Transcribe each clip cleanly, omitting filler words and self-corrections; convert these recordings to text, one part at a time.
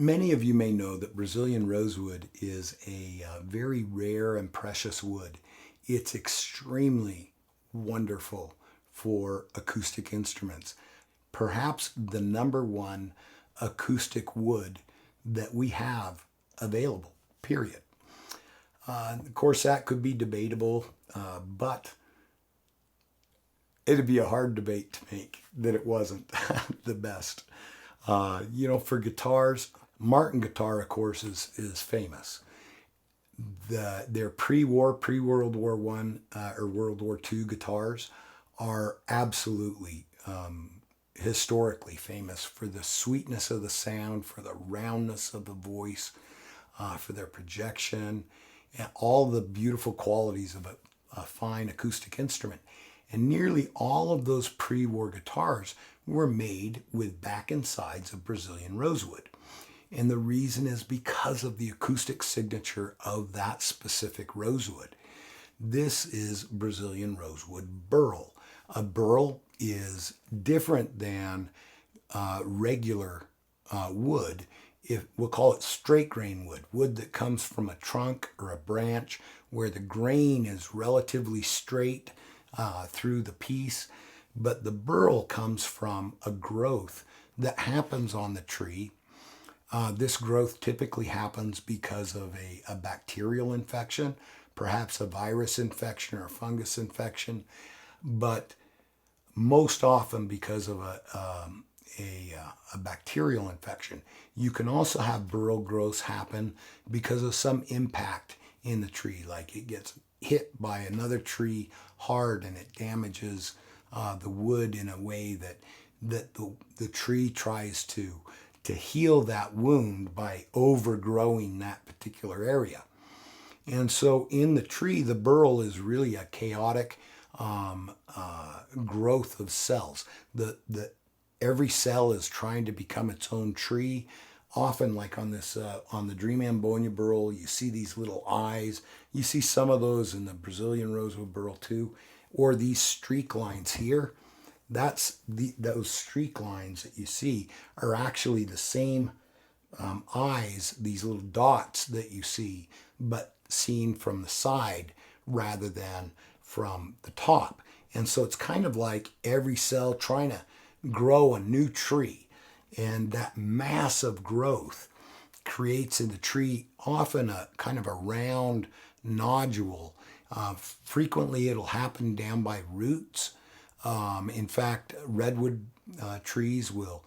Many of you may know that Brazilian rosewood is a very rare and precious wood. It's extremely wonderful for acoustic instruments. Perhaps the number one acoustic wood that we have available, period. Of course, that could be debatable, but it'd be a hard debate to make that it wasn't the best. For guitars, Martin guitar, of course, is famous. Their pre-World War One or World War II guitars are absolutely historically famous for the sweetness of the sound, for the roundness of the voice, for their projection, and all the beautiful qualities of a fine acoustic instrument. And nearly all of those pre-war guitars were made with back and sides of Brazilian rosewood. And the reason is because of the acoustic signature of that specific rosewood. This is Brazilian Rosewood Burl. A burl is different than regular wood. We'll call it straight grain wood, wood that comes from a trunk or a branch where the grain is relatively straight through the piece, but the burl comes from a growth that happens on the tree. This growth typically happens because of a bacterial infection, perhaps a virus infection or a fungus infection, but most often because of a bacterial infection. You can also have burl growths happen because of some impact in the tree, like it gets hit by another tree hard and it damages the wood in a way that the tree tries to heal that wound by overgrowing that particular area. And so in the tree, the burl is really a chaotic growth of cells. Every cell is trying to become its own tree. Often, like on the Dream Ambonia burl, you see these little eyes. You see some of those in the Brazilian Rosewood Burl too, or these streak lines here. Those streak lines that you see are actually the same eyes, these little dots that you see, but seen from the side rather than from the top. And so it's kind of like every cell trying to grow a new tree. And that massive growth creates in the tree often a kind of a round nodule. Frequently it'll happen down by roots. In fact, redwood trees will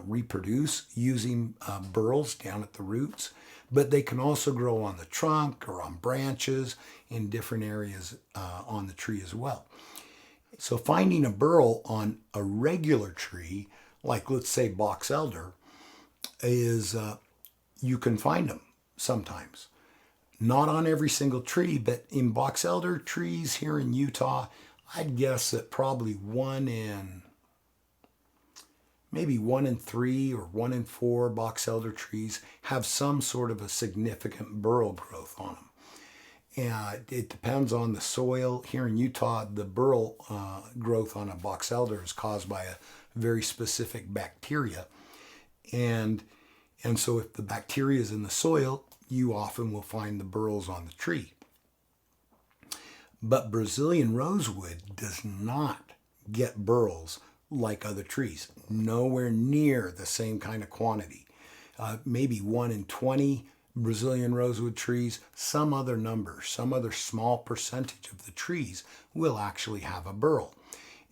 reproduce using burls down at the roots, but they can also grow on the trunk or on branches in different areas on the tree as well. So finding a burl on a regular tree, like let's say box elder, is you can find them sometimes. Not on every single tree, but in box elder trees here in Utah, I'd guess that probably maybe 1 in 3 or 1 in 4 box elder trees have some sort of a significant burl growth on them. And it depends on the soil. Here in Utah, the burl growth on a box elder is caused by a very specific bacteria. And so if the bacteria is in the soil, you often will find the burls on the tree. But Brazilian rosewood does not get burls like other trees. Nowhere near the same kind of quantity. Maybe 1 in 20 Brazilian rosewood trees, some other number, some other small percentage of the trees will actually have a burl.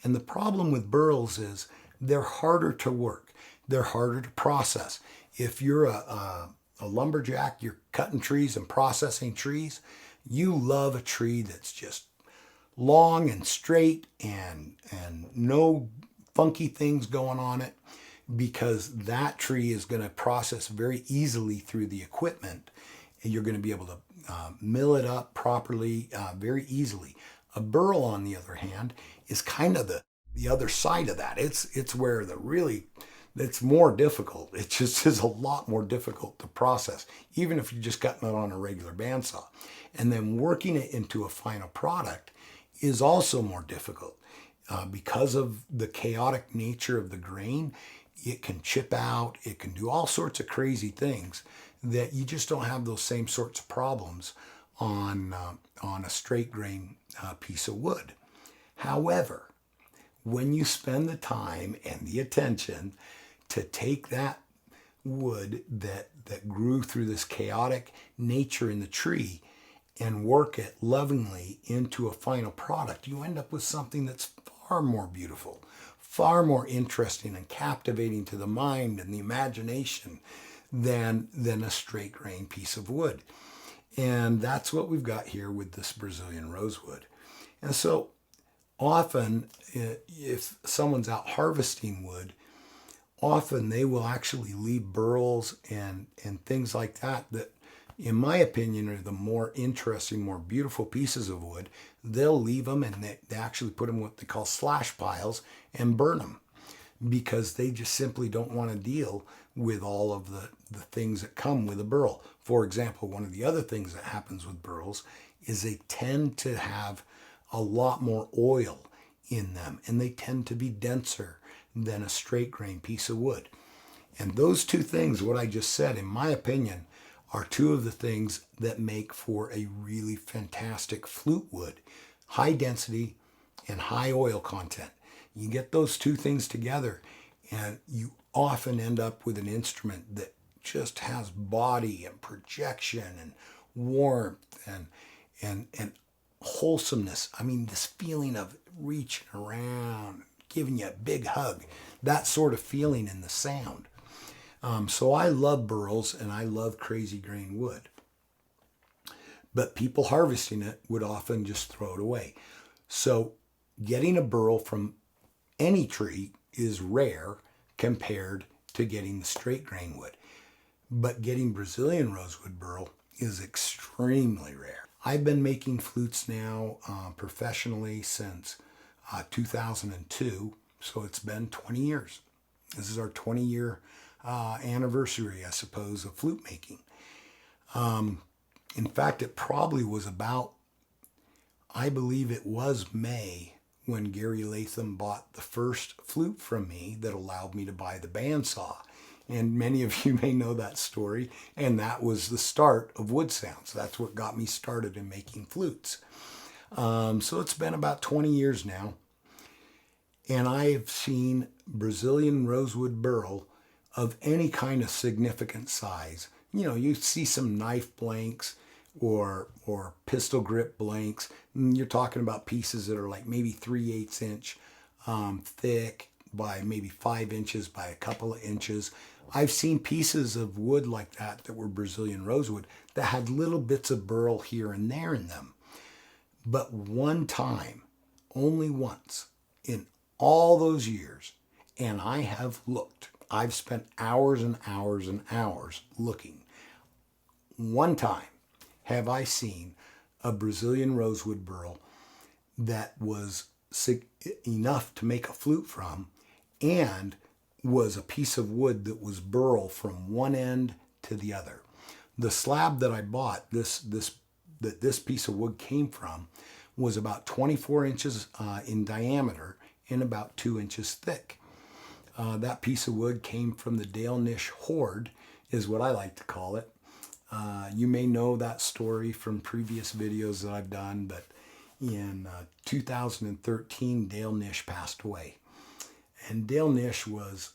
And the problem with burls is they're harder to work. They're harder to process. If you're a lumberjack, you're cutting trees and processing trees, you love a tree that's just long and straight and no funky things going on it, because that tree is going to process very easily through the equipment, and you're going to be able to mill it up properly very easily. A burl, on the other hand, is kind of the other side of that. It's where it's more difficult. It just is a lot more difficult to process, even if you're just cutting it on a regular bandsaw. And then working it into a final product is also more difficult because of the chaotic nature of the grain. it can chip out, it can do all sorts of crazy things that you just don't have those same sorts of problems on a straight grain piece of wood. However, when you spend the time and the attention to take that wood that grew through this chaotic nature in the tree and work it lovingly into a final product, you end up with something that's far more beautiful, far more interesting and captivating to the mind and the imagination than a straight grain piece of wood. And that's what we've got here with this Brazilian rosewood. And so often, if someone's out harvesting wood, often they will actually leave burls and things like that in my opinion, are the more interesting, more beautiful pieces of wood. They'll leave them and they actually put them in what they call slash piles and burn them because they just simply don't want to deal with all of the things that come with a burl. For example, one of the other things that happens with burls is they tend to have a lot more oil in them and they tend to be denser than a straight grain piece of wood. And those two things, what I just said, in my opinion, are two of the things that make for a really fantastic flute wood. High density and high oil content. You get those two things together and you often end up with an instrument that just has body and projection and warmth and wholesomeness. I mean, this feeling of reaching around, giving you a big hug, that sort of feeling in the sound. So I love burls and I love crazy grain wood. But people harvesting it would often just throw it away. So getting a burl from any tree is rare compared to getting the straight grain wood. But getting Brazilian rosewood burl is extremely rare. I've been making flutes now professionally since 2002, so it's been 20 years. This is our 20-year anniversary, I suppose, of flute making. In fact, it probably was about, I believe it was May when Gary Latham bought the first flute from me that allowed me to buy the bandsaw. And many of you may know that story, and that was the start of Wood Sounds. That's what got me started in making flutes. So it's been about 20 years now, and I've seen Brazilian rosewood burl of any kind of significant size. You know, you see some knife blanks or pistol grip blanks. You're talking about pieces that are like maybe 3/8 inch thick by maybe 5 inches by a couple of inches. I've seen pieces of wood like that were Brazilian rosewood that had little bits of burl here and there in them. But one time, only once, in all those years, and I have looked, I've spent hours and hours and hours looking. One time have I seen a Brazilian rosewood burl that was enough to make a flute from and was a piece of wood that was burl from one end to the other. The slab that I bought, this piece of wood came from, was about 24 inches in diameter and about 2 inches thick. That piece of wood came from the Dale Nish Hoard, is what I like to call it. You may know that story from previous videos that I've done, but in 2013, Dale Nish passed away. And Dale Nish was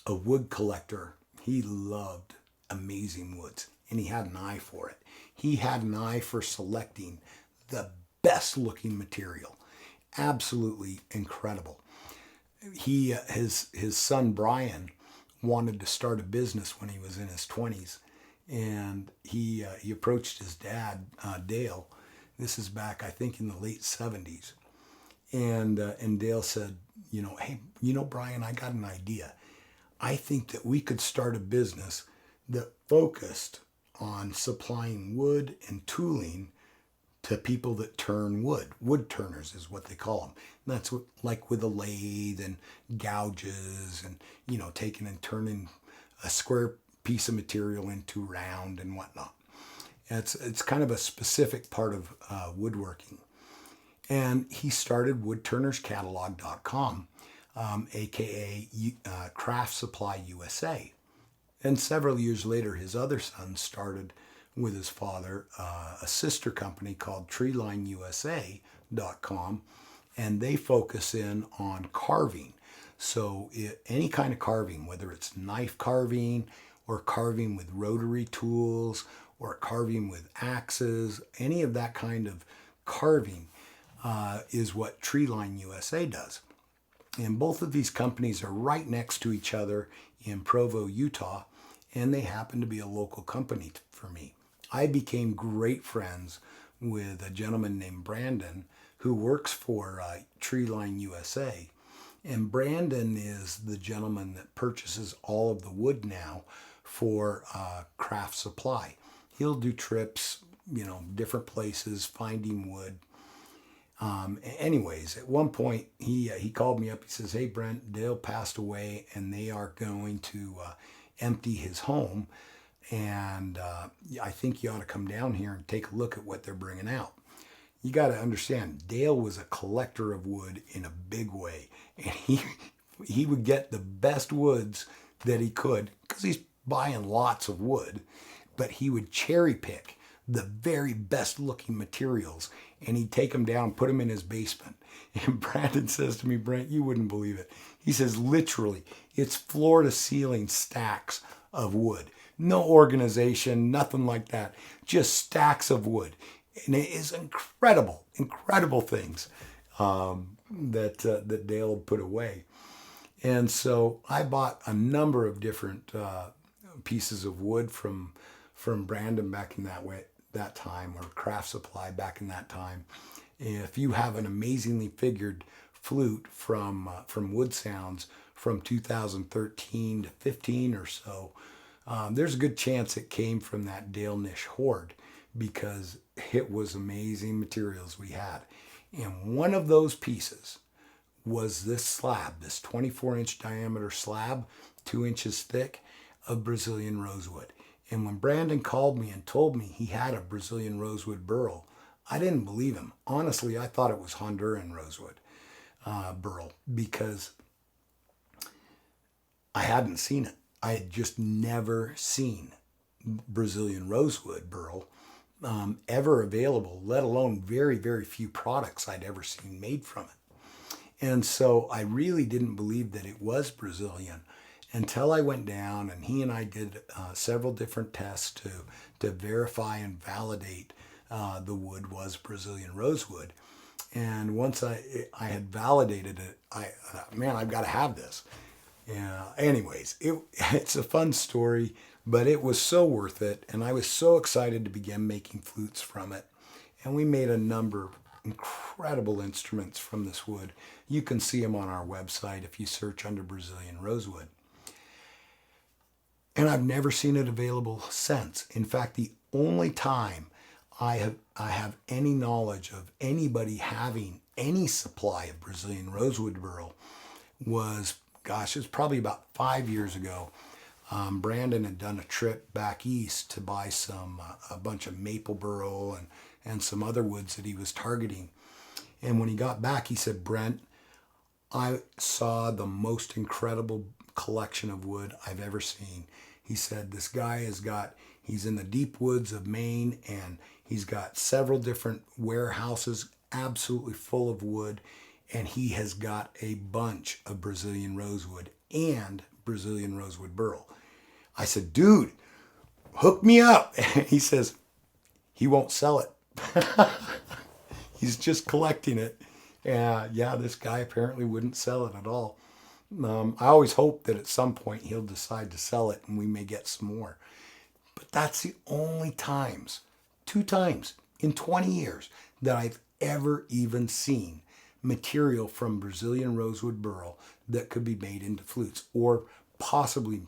a wood collector. He loved amazing woods, and he had an eye for it. He had an eye for selecting the best looking material. Absolutely incredible. His son Brian wanted to start a business when he was in his 20s, and he approached his dad, Dale. This is back, I think, in the late 70s. And Dale said, hey, Brian, I got an idea. I think that we could start a business that focused on supplying wood and tooling to people that turn wood. Wood turners is what they call them. And that's what, like with a lathe and gouges and, taking and turning a square piece of material into round and whatnot. It's kind of a specific part of woodworking. And he started woodturnerscatalog.com aka Craft Supply USA. And several years later, his other son started with his father a sister company called TreeLineUSA.com, and they focus in on carving. So any kind of carving, whether it's knife carving or carving with rotary tools or carving with axes, any of that kind of carving is what Treeline USA does. And both of these companies are right next to each other in Provo, Utah, and they happen to be a local company for me. I became great friends with a gentleman named Brandon who works for Treeline USA. And Brandon is the gentleman that purchases all of the wood now for Craft Supply. He'll do trips, different places, finding wood. Anyways, at one point he called me up. He says, "Hey Brent, Dale passed away, and they are going to empty his home, and I think you ought to come down here and take a look at what they're bringing out." You got to understand, Dale was a collector of wood in a big way, and he would get the best woods that he could because he's buying lots of wood, but he would cherry pick the very best looking materials, and he'd take them down, put them in his basement. And Brandon says to me, "Brent, you wouldn't believe it." He says, literally, it's floor to ceiling stacks of wood. No organization, nothing like that. Just stacks of wood. And it is incredible, incredible things that Dale had put away. And so I bought a number of different pieces of wood from Brandon back in that time, or Craft Supply back in that time. If you have an amazingly figured flute from Wood Sounds from 2013 to 15 or so, there's a good chance it came from that Dale Nish hoard, because it was amazing materials we had. And one of those pieces was this slab, this 24-inch diameter slab, 2 inches thick, of Brazilian rosewood. And when Brandon called me and told me he had a Brazilian Rosewood Burl, I didn't believe him. Honestly, I thought it was Honduran Rosewood Burl, because I hadn't seen it. I had just never seen Brazilian Rosewood Burl ever available, let alone very, very few products I'd ever seen made from it. And so I really didn't believe that it was Brazilian until I went down, and he and I did several different tests to verify and validate the wood was Brazilian rosewood. And once I had validated it, I thought, I've got to have this. Anyways, it's a fun story, but it was so worth it, and I was so excited to begin making flutes from it. And we made a number of incredible instruments from this wood. You can see them on our website if you search under Brazilian rosewood. And I've never seen it available since. In fact, the only time I have any knowledge of anybody having any supply of Brazilian Rosewood Burl was, it's probably about 5 years ago. Brandon had done a trip back east to buy a bunch of maple burl and some other woods that he was targeting. And when he got back, he said, "Brent, I saw the most incredible collection of wood I've ever seen." He said, "This guy he's in the deep woods of Maine, and he's got several different warehouses absolutely full of wood, and he has got a bunch of Brazilian rosewood and Brazilian Rosewood Burl." I said, "Dude, hook me up." And he says, he won't sell it. He's just collecting it. This guy apparently wouldn't sell it at all. I always hope that at some point he'll decide to sell it and we may get some more. But that's the only 2 times in 20 years that I've ever even seen material from Brazilian Rosewood Burl that could be made into flutes, or possibly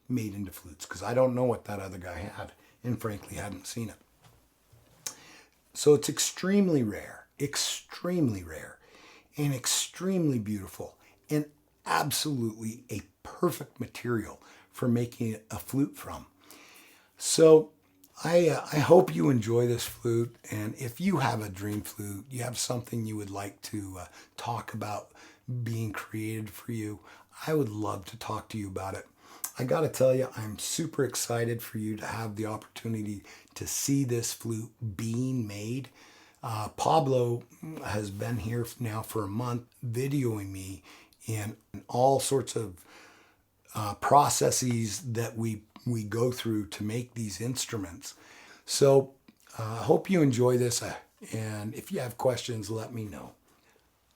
made into flutes, because I don't know what that other guy had, and frankly hadn't seen it. So it's extremely rare, and extremely beautiful, and absolutely a perfect material for making a flute from. So I hope you enjoy this flute, and if you have a dream flute, you have something you would like to talk about being created for you, I would love to talk to you about it. I got to tell you, I'm super excited for you to have the opportunity to see this flute being made. Pablo has been here now for a month videoing me in all sorts of processes that we go through to make these instruments. So I hope you enjoy this, and if you have questions, let me know.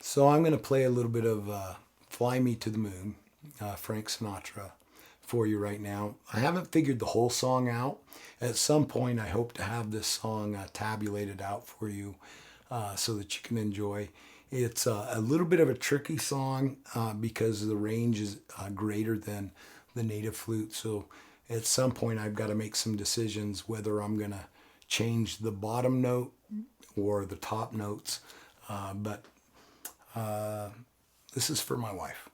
So I'm going to play a little bit of Fly Me to the Moon, Frank Sinatra, for you right now. I haven't figured the whole song out. At some point, I hope to have this song tabulated out for you so that you can enjoy. It's a little bit of a tricky song because the range is greater than the native flute. So at some point, I've got to make some decisions whether I'm going to change the bottom note or the top notes. But this is for my wife.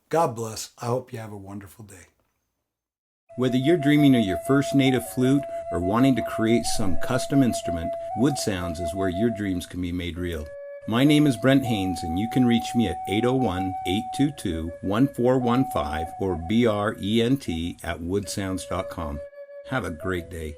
God bless. I hope you have a wonderful day. Whether you're dreaming of your first native flute or wanting to create some custom instrument, Wood Sounds is where your dreams can be made real. My name is Brent Haynes, and you can reach me at 801-822-1415 or brent@woodsounds.com. Have a great day.